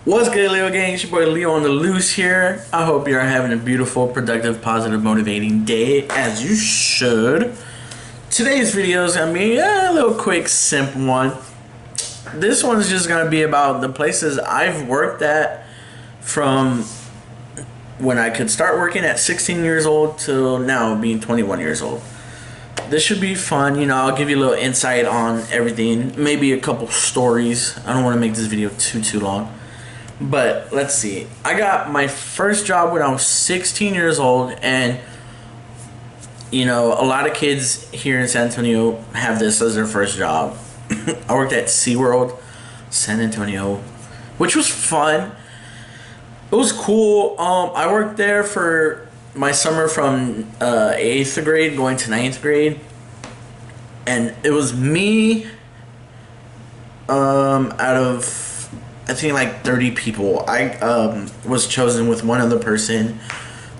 What's good, Leo gang? It's your boy Leo on the loose here. I hope you're having a beautiful, productive, positive, motivating day, as you should. Today's video is gonna be a little quick, simple one. This one's just gonna be about the places I've worked at from when I could start working at 16 years old till now being 21 years old. This should be fun, I'll give you a little insight on everything, maybe a couple stories. I don't want to make this video too long. But let's see. I got my first job when I was 16 years old, and a lot of kids here in San Antonio have this as their first job. I worked at SeaWorld, San Antonio, which was fun. It was cool. I worked there for my summer from 8th grade going to 9th grade, and it was me out of I think like 30 people. I was chosen with one other person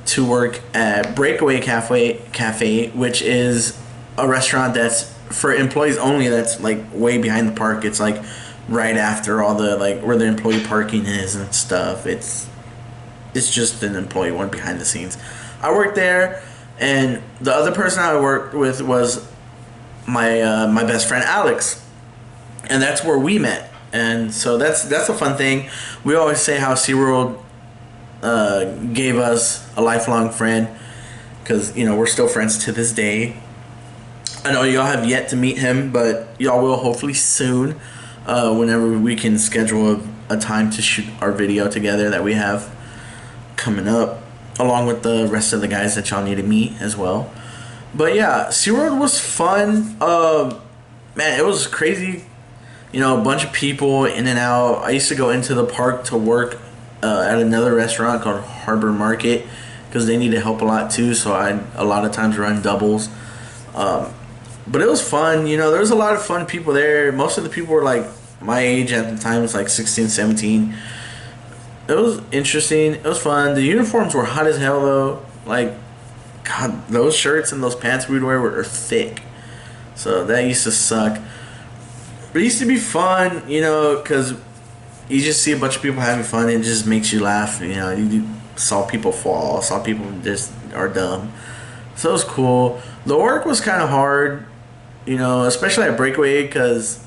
to work at Breakaway Cafe, which is a restaurant that's for employees only. That's like way behind the park. It's like right after all the where the employee parking is and stuff. It's just an employee one behind the scenes. I worked there, and the other person I worked with was my best friend Alex, and that's where we met. And so that's a fun thing. We always say how SeaWorld gave us a lifelong friend, because we're still friends to this day. I know y'all have yet to meet him, but y'all will hopefully soon, whenever we can schedule a time to shoot our video together that we have coming up, along with the rest of the guys that y'all need to meet as well. But yeah, SeaWorld was fun. Man, it was crazy. A bunch of people in and out. I used to go into the park to work at another restaurant called Harbor Market, because they needed help a lot too, so I a lot of times run doubles. But it was fun. There was a lot of fun people there. Most of the people were like my age at the time. It was like 16, 17. It was interesting. It was fun. The uniforms were hot as hell though. Like, God, those shirts and those pants we'd wear were thick. So that used to suck. But it used to be fun, because you just see a bunch of people having fun, and it just makes you laugh. You saw people fall, saw people just are dumb. So it was cool. The work was kind of hard, especially at Breakaway, because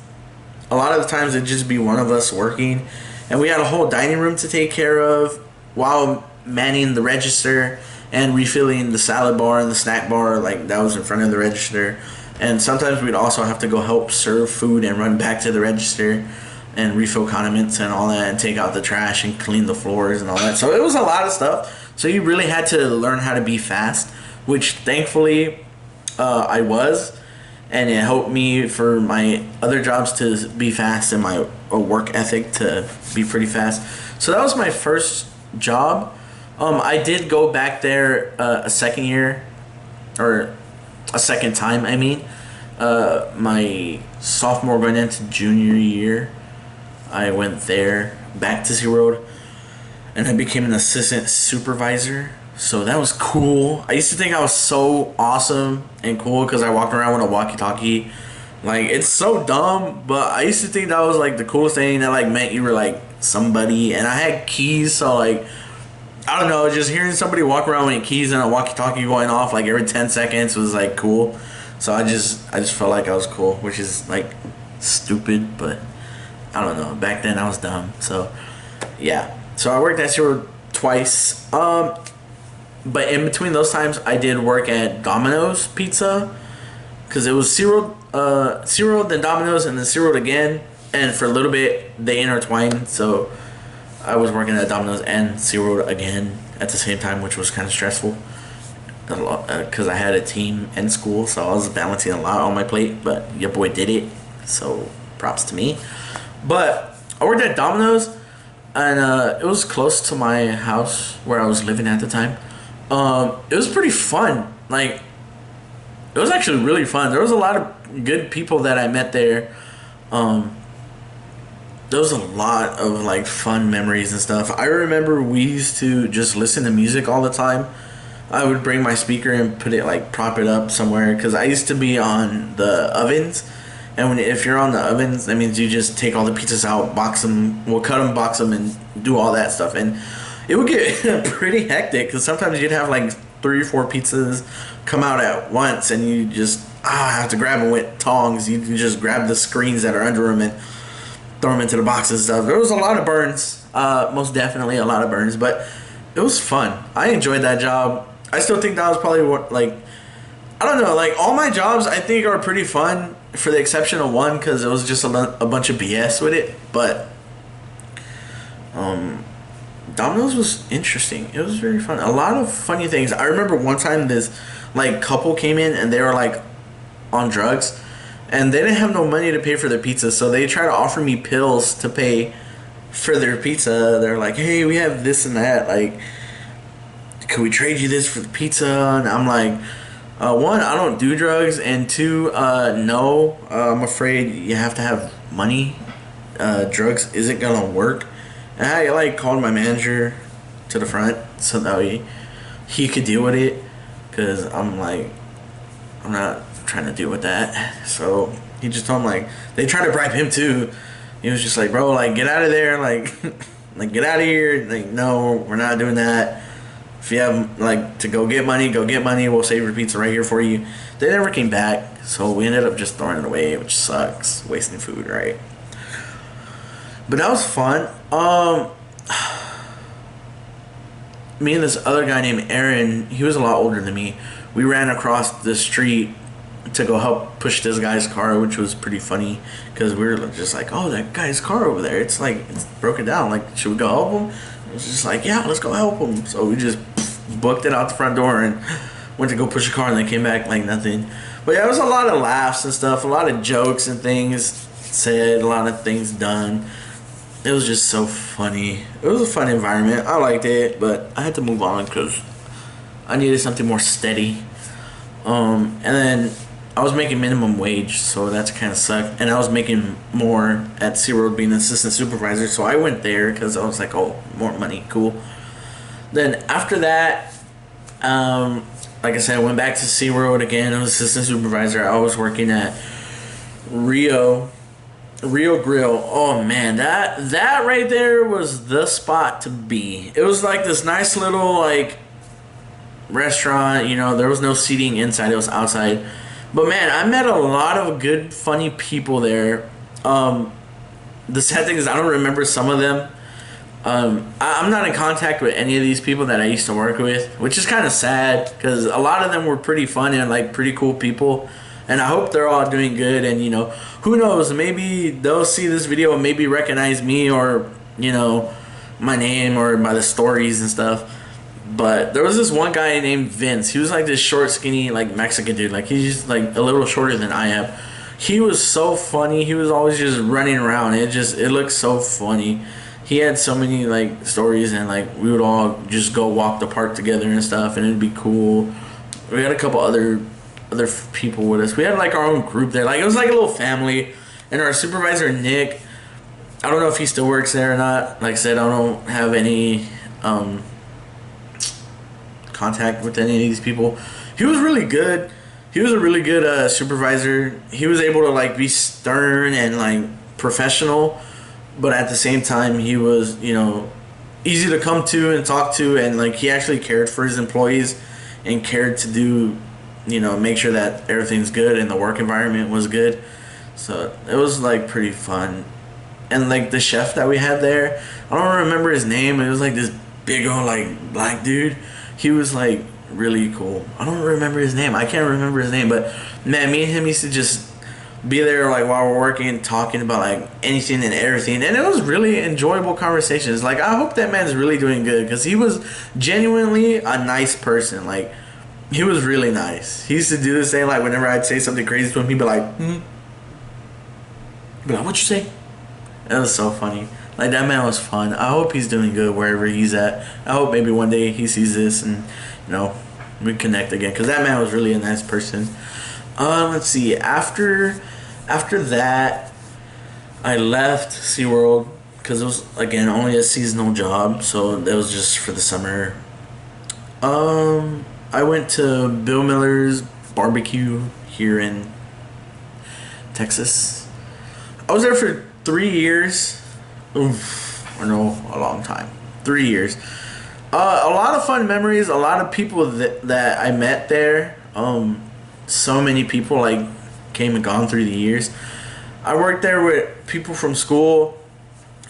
a lot of the times it'd just be one of us working, and we had a whole dining room to take care of while manning the register and refilling the salad bar and the snack bar, like that was in front of the register. And sometimes we'd also have to go help serve food and run back to the register and refill condiments and all that, and take out the trash and clean the floors and all that. So it was a lot of stuff. So you really had to learn how to be fast, which thankfully I was. And it helped me for my other jobs to be fast, and my work ethic to be pretty fast. So that was my first job. I did go back there a second time, I mean. My sophomore going into junior year, I went there back to SeaWorld, and I became an assistant supervisor. So that was cool. I used to think I was so awesome and cool because I walked around with a walkie-talkie. Like, it's so dumb, but I used to think that was like the coolest thing. That like meant you were like somebody, and I had keys, so like, I don't know, just hearing somebody walk around with keys and a walkie-talkie going off like every 10 seconds was like cool. So I just felt like I was cool, which is like stupid, but I don't know. Back then I was dumb. So yeah. So I worked at SeaWorld twice. But in between those times I did work at Domino's Pizza, because it was SeaWorld, then Domino's, and then SeaWorld again. And for a little bit they intertwined, so I was working at Domino's and SeaWorld again at the same time, which was kind of stressful, because I had a team and school, so I was balancing a lot on my plate. But your boy did it, so props to me. But I worked at Domino's, and it was close to my house where I was living at the time. It was pretty fun. Like, it was actually really fun. There was a lot of good people that I met there. There was a lot of like fun memories and stuff. I remember we used to just listen to music all the time. I would bring my speaker and prop it up somewhere, because I used to be on the ovens, And if you're on the ovens, that means you just take all the pizzas out, box them, cut them, box them, and do all that stuff. And it would get pretty hectic because sometimes you'd have like 3 or 4 pizzas come out at once, and you just have to grab them with tongs. You can just grab the screens that are under them and throw them into the boxes and stuff. There was a lot of burns, most definitely a lot of burns, but it was fun. I enjoyed that job. I still think that was probably what, like, I don't know, like all my jobs I think are pretty fun for the exception of one because it was just a bunch of BS with it. But Domino's was interesting. It was very fun. A lot of funny things. I remember one time this like couple came in and they were like on drugs and they didn't have no money to pay for their pizza, so they tried to offer me pills to pay for their pizza. They're like, hey, we have this and that, like, could we trade you this for the pizza? And I'm like, one, I don't do drugs, and two, no, I'm afraid you have to have money. Drugs isn't gonna work. And I like called my manager to the front so that he could deal with it, because I'm like, I'm not trying to deal with that. So he just told him, like, they tried to bribe him too. He was just like, bro, like, get out of there, like, like, get out of here. Like, no, we're not doing that. If you have, like, to go get money, go get money. We'll save your pizza right here for you. They never came back, so we ended up just throwing it away, which sucks. Wasting food, right? But that was fun. Me and this other guy named Aaron, he was a lot older than me. We ran across the street to go help push this guy's car, which was pretty funny because we were just like, oh, that guy's car over there, it's like, it's broken down. Like, should we go help him? It was just like, yeah, let's go help him. So we just booked it out the front door and went to go push the car, and they came back like nothing. But yeah, it was a lot of laughs and stuff, a lot of jokes and things said, a lot of things done. It was just so funny. It was a fun environment. I liked it, but I had to move on because I needed something more steady. And then I was making minimum wage, so that's kind of sucked. And I was making more at SeaWorld being an assistant supervisor, so I went there because I was like, oh, more money, cool. Then after that, like I said, I went back to SeaWorld again. I was assistant supervisor. I was working at Rio Grill. Oh man, that right there was the spot to be. It was like this nice little like restaurant, you know, there was no seating inside, it was outside. But man, I met a lot of good, funny people there. The sad thing is I don't remember some of them. I'm not in contact with any of these people that I used to work with, which is kind of sad because a lot of them were pretty fun and like pretty cool people. And I hope they're all doing good, and you know, who knows, maybe they'll see this video and maybe recognize me, or you know, my name, or by the stories and stuff. But there was this one guy named Vince. He was like this short, skinny, like Mexican dude. Like he's just like a little shorter than I am. He was so funny. He was always just running around. It looked so funny. He had so many like stories, and like we would all just go walk the park together and stuff, and it'd be cool. We had a couple other people with us. We had like our own group there. Like it was like a little family. And our supervisor Nick, I don't know if he still works there or not. Like I said, I don't have any contact with any of these people. He was really good. He was a really good supervisor. He was able to like be stern and like professional, but at the same time he was, you know, easy to come to and talk to, and like he actually cared for his employees and cared to do, you know, make sure that everything's good and the work environment was good. So it was like pretty fun. And like the chef that we had there, I don't remember his name. It was like this big old like black dude. He was like really cool. I don't remember his name. I can't remember his name, but man, me and him used to just be there like while we're working and talking about like anything and everything, and it was really enjoyable conversations. Like I hope that man's really doing good because he was genuinely a nice person. Like he was really nice. He used to do this thing like whenever I'd say something crazy to him, he'd be like, He'd be like, what you say? It was so funny. Like that man was fun. I hope he's doing good wherever he's at. I hope maybe one day he sees this and, you know, we connect again, because that man was really a nice person. Let's see. After that, I left SeaWorld because it was again only a seasonal job, so it was just for the summer. I went to Bill Miller's barbecue here in Texas. I was there for 3 years. Oof, or no, a long time. 3 years. A lot of fun memories. A lot of people that I met there. So many people like came and gone through the years. I worked there with people from school.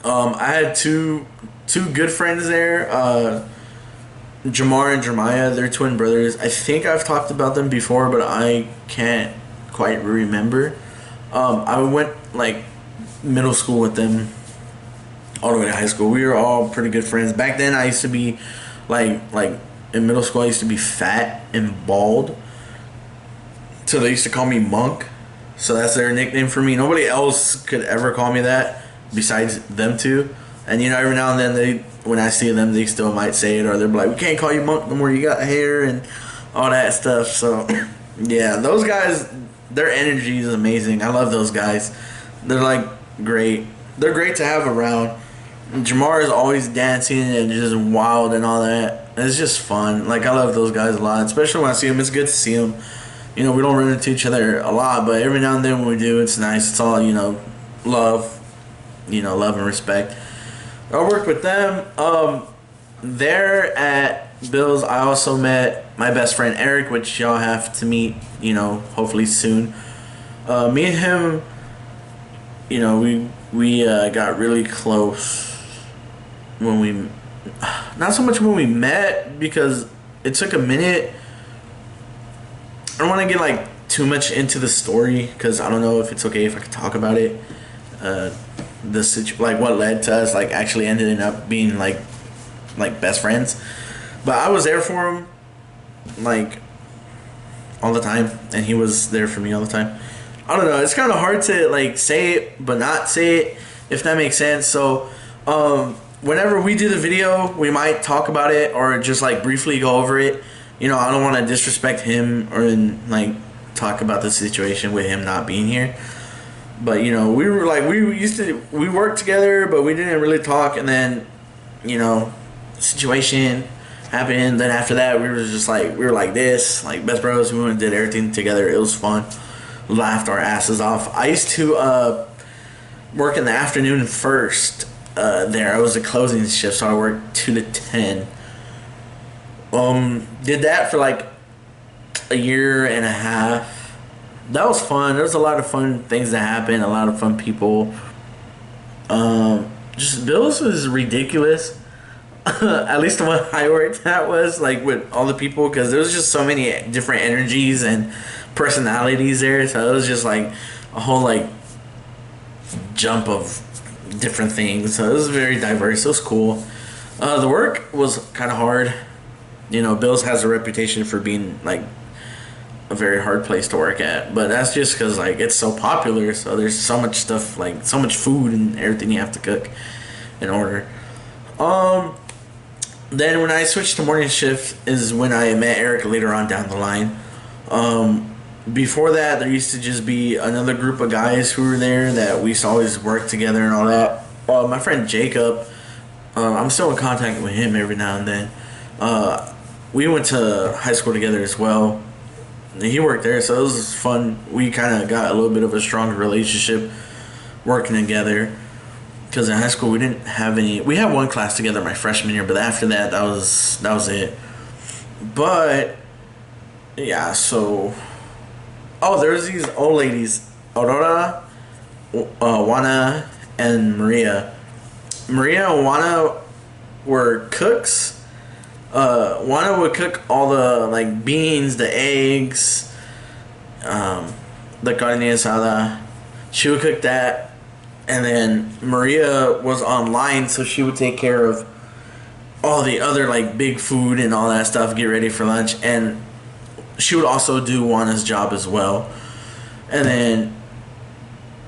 I had two good friends there. Jamar and Jeremiah, they're twin brothers. I think I've talked about them before, but I can't quite remember. I went like middle school with them all the way to high school. We were all pretty good friends. Back then I used to be like in middle school I used to be fat and bald. So they used to call me Monk. So that's their nickname for me. Nobody else could ever call me that besides them two. And you know, every now and then when I see them, they still might say it, or they're like, "We can't call you Monk no more. You got hair and all that stuff." So yeah, those guys, their energy is amazing. I love those guys. They're like great. They're great to have around. Jamar is always dancing and just wild and all that. It's just fun. Like, I love those guys a lot, especially when I see them. It's good to see them. You know, we don't run into each other a lot, but every now and then when we do, it's nice. It's all, you know, love. You know, love and respect. I worked with them. There at Bill's, I also met my best friend Eric, which y'all have to meet, you know, hopefully soon. Me and him, you know, we got really close when we, not so much when we met, because it took a minute. I don't want to get like too much into the story, because I don't know if it's okay if I could talk about it. Like what led to us like actually ending up being like best friends. But I was there for him like all the time, and he was there for me all the time. I don't know, it's kind of hard to like say it but not say it, if that makes sense. So whenever we do the video, we might talk about it or just like briefly go over it. You know, I don't want to disrespect him or like talk about the situation with him not being here. But you know, we worked together, but we didn't really talk. And then, you know, situation happened. Then after that, we were like this, like best bros. We went and did everything together. It was fun. Laughed our asses off. I used to work in the afternoon first. There, I was a closing shift, so I worked 2 to 10. Did that for like a year and a half. That was fun. There was a lot of fun things that happened. A lot of fun people. Just Bill's was ridiculous. At least the one I worked at was like with all the people, because there was just so many different energies and personalities there. So it was just like a whole like jump of different things. So it was very diverse. It was cool. The work was kind of hard. You know, Bill's has a reputation for being like a very hard place to work at, but that's just because like it's so popular. So there's so much stuff, like so much food and everything you have to cook in order. Then when I switched to morning shift is when I met Eric later on down the line. Before that, there used to just be another group of guys who were there that we used to always work together and all that. My friend Jacob, I'm still in contact with him every now and then. We went to high school together as well. He worked there, so it was fun. We kind of got a little bit of a stronger relationship working together. Because in high school we didn't have any. We had one class together my freshman year, but after that, that was it. But yeah, so there's these old ladies, Aurora, Juana, and Maria. Maria and Juana were cooks. Juana would cook all the like beans, the eggs, the carne asada. She would cook that, and then Maria was online, so she would take care of all the other like big food and all that stuff, get ready for lunch, and she would also do Juana's job as well. And then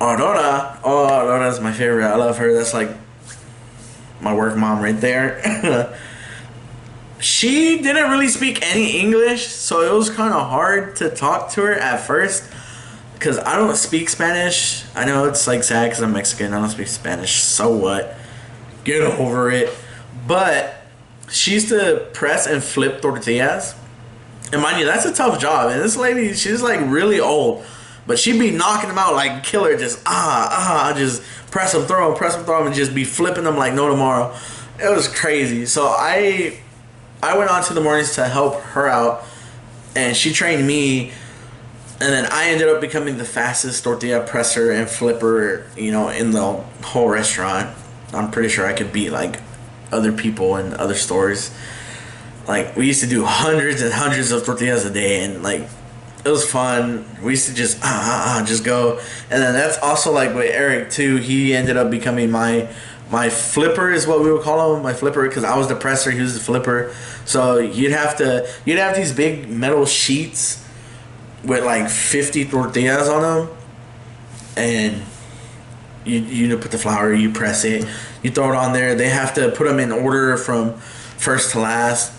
Aurora's my favorite. I love her. That's like my work mom right there. She didn't really speak any English, so it was kind of hard to talk to her at first, because I don't speak Spanish. I know it's like sad because I'm Mexican. I don't speak Spanish. So what? Get over it. But she used to press and flip tortillas. And mind you, that's a tough job. And this lady, she's like really old. But she'd be knocking them out like killer, just just press them, throw them, and just be flipping them like no tomorrow. It was crazy. So I went on to the mornings to help her out, and she trained me, and then I ended up becoming the fastest tortilla presser and flipper, in the whole restaurant. I'm pretty sure I could beat like other people in other stores. Like, we used to do hundreds and hundreds of tortillas a day, and like, it was fun. We used to just just go. And then that's also like with Eric too. He ended up becoming my flipper, is what we would call him, my flipper, because I was the presser, he was the flipper. So you'd have these big metal sheets with like 50 tortillas on them, and you put the flour, you press it, you throw it on there. They have to put them in order from first to last,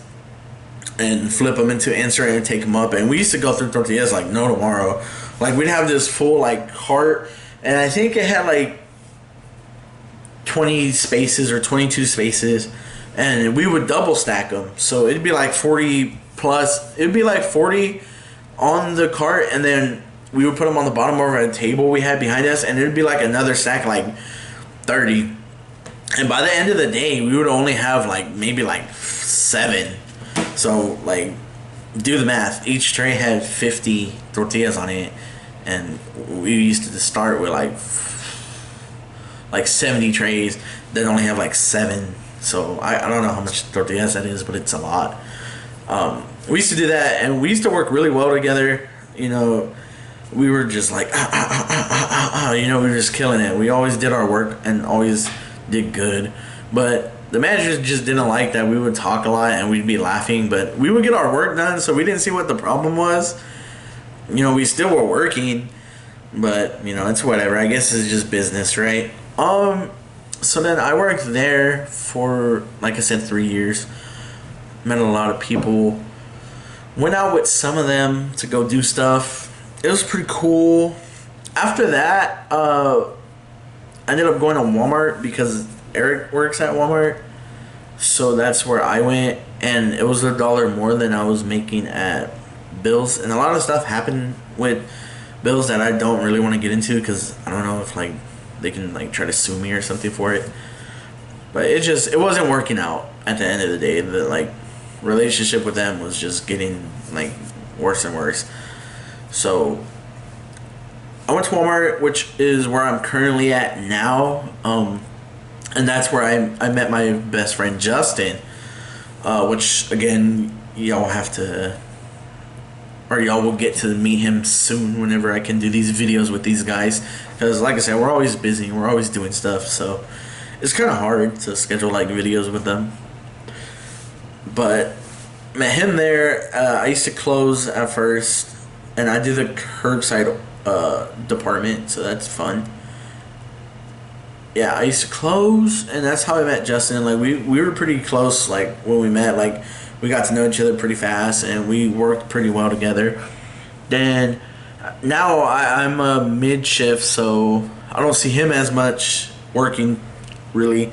and flip them into insert and take them up. And we used to go through tortillas like no tomorrow. Like, we'd have this full like cart, and I think it had like 20 spaces or 22 spaces, and we would double stack them. So it'd be like 40 plus. It'd be like 40 on the cart, and then we would put them on the bottom of a table we had behind us, and it'd be like another stack, like 30. And by the end of the day, we would only have like maybe like 7. So like, do the math. Each tray had 50 tortillas on it, and we used to start with like 70 trays, then only have like 7. So I don't know how much tortillas that is, but it's a lot. We used to do that, and we used to work really well together. We were just like we were just killing it. We always did our work and always did good. But the managers just didn't like that we would talk a lot and we'd be laughing, but we would get our work done, so we didn't see what the problem was. We still were working, but it's whatever. I guess it's just business, right? So then I worked there for, like I said, 3 years. Met a lot of people. Went out with some of them to go do stuff. It was pretty cool. After that, I ended up going to Walmart because Eric works at Walmart. So that's where I went, and it was $1 more than I was making at Bill's. And a lot of stuff happened with Bill's that I don't really want to get into, because I don't know if like they can like try to sue me or something for it. But it wasn't working out at the end of the day. The like relationship with them was just getting like worse and worse. So I went to Walmart, which is where I'm currently at now. And that's where I met my best friend Justin, which again, y'all will get to meet him soon whenever I can do these videos with these guys. Because like I said, we're always busy, we're always doing stuff, so it's kind of hard to schedule like videos with them. But met him there. I used to close at first, and I do the curbside department, so that's fun. Yeah, I used to close, and that's how I met Justin. Like, we were pretty close, like, when we met. Like, we got to know each other pretty fast, and we worked pretty well together. Then, now I'm a mid-shift, so I don't see him as much working, really.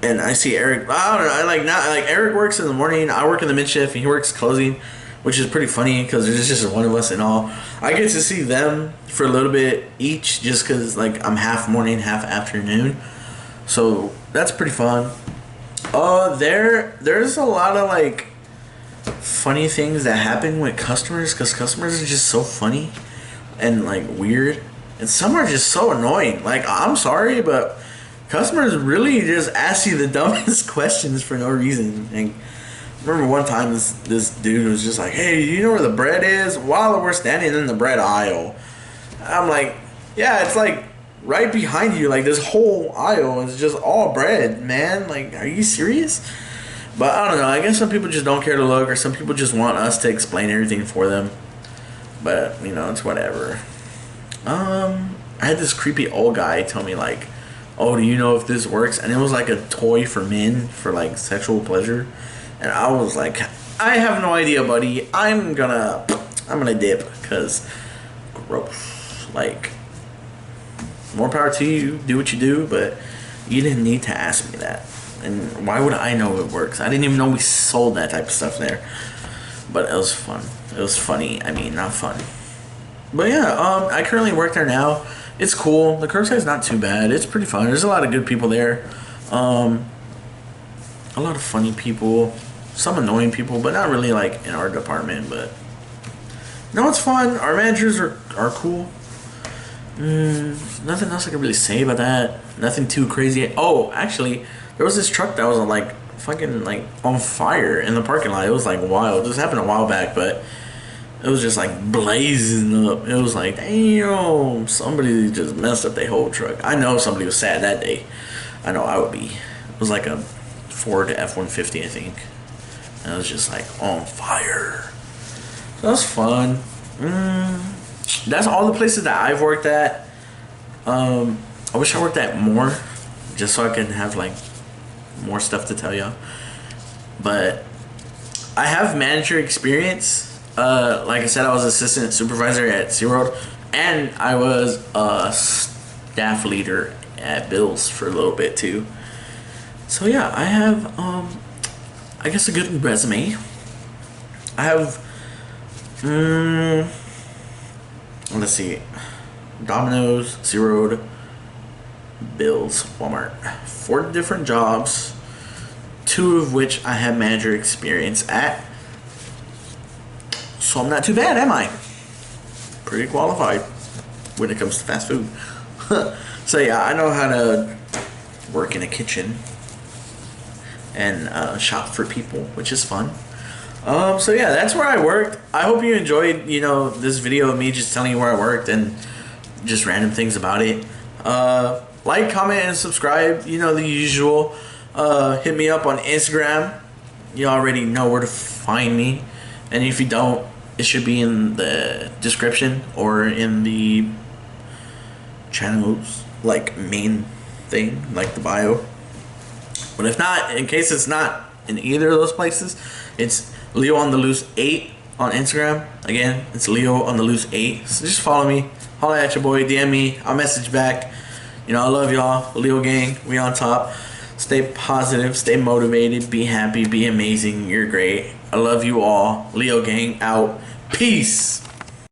And I see Eric, I don't know, Eric works in the morning, I work in the mid-shift, and he works closing, which is pretty funny, because there's just one of us and all. I get to see them for a little bit each, just because like I'm half morning, half afternoon, so that's pretty fun. There's a lot of like funny things that happen with customers, because customers are just so funny and like weird, and some are just so annoying. Like, I'm sorry, but customers really just ask you the dumbest questions for no reason. And I remember one time this dude was just like, "Hey, do you know where the bread is?" While we're standing in the bread aisle. I'm like, "Yeah, it's like right behind you. Like, this whole aisle is just all bread, man. Like, are you serious?" But I don't know. I guess some people just don't care to look, or some people just want us to explain everything for them. But, it's whatever. I had this creepy old guy tell me like, "Oh, do you know if this works?" And it was like a toy for men for like sexual pleasure. And I was like, "I have no idea, buddy. I'm gonna dip, because gross. Like, more power to you. Do what you do, but you didn't need to ask me that. And why would I know it works? I didn't even know we sold that type of stuff there." But it was fun. It was funny. I mean, not fun. But yeah, I currently work there now. It's cool. The curbside's not too bad. It's pretty fun. There's a lot of good people there. A lot of funny people, some annoying people, but not really like in our department. But no, it's fun. Our managers are cool. Nothing else I can really say about that. Nothing too crazy. Oh, actually, there was this truck that was like fucking like on fire in the parking lot. It was like wild. This happened a while back, but it was just like blazing up. It was like, damn, somebody just messed up their whole truck. I know somebody was sad that day. I know I would be. It was like a Ford F-150, I think. And it was just like on fire. So that was fun. That's all the places that I've worked at. I wish I worked at more, just so I could have like more stuff to tell y'all. But I have manager experience. Like I said, I was assistant supervisor at SeaWorld, and I was a staff leader at Bill's for a little bit too. So yeah, I have I guess a good resume. I have let's see, Domino's, SeaWorld, Bill's, Walmart. 4 different jobs, 2 of which I have manager experience at. So I'm not too bad, am I? Pretty qualified when it comes to fast food. So yeah, I know how to work in a kitchen and shop for people, which is fun. So yeah, that's where I worked. I hope you enjoyed, this video of me just telling you where I worked and just random things about it. Like, comment, and subscribe. The usual. Hit me up on Instagram. You already know where to find me. And if you don't, it should be in the description or in the channel's main thing, like the bio. But if not, in case it's not in either of those places, it's Leo on the Loose 8 on Instagram. Again, it's Leo on the Loose 8. So just follow me, holla at your boy, DM me, I'll message back. I love y'all. Leo gang, we on top. Stay positive, stay motivated, be happy, be amazing. You're great. I love you all. Leo gang out. Peace.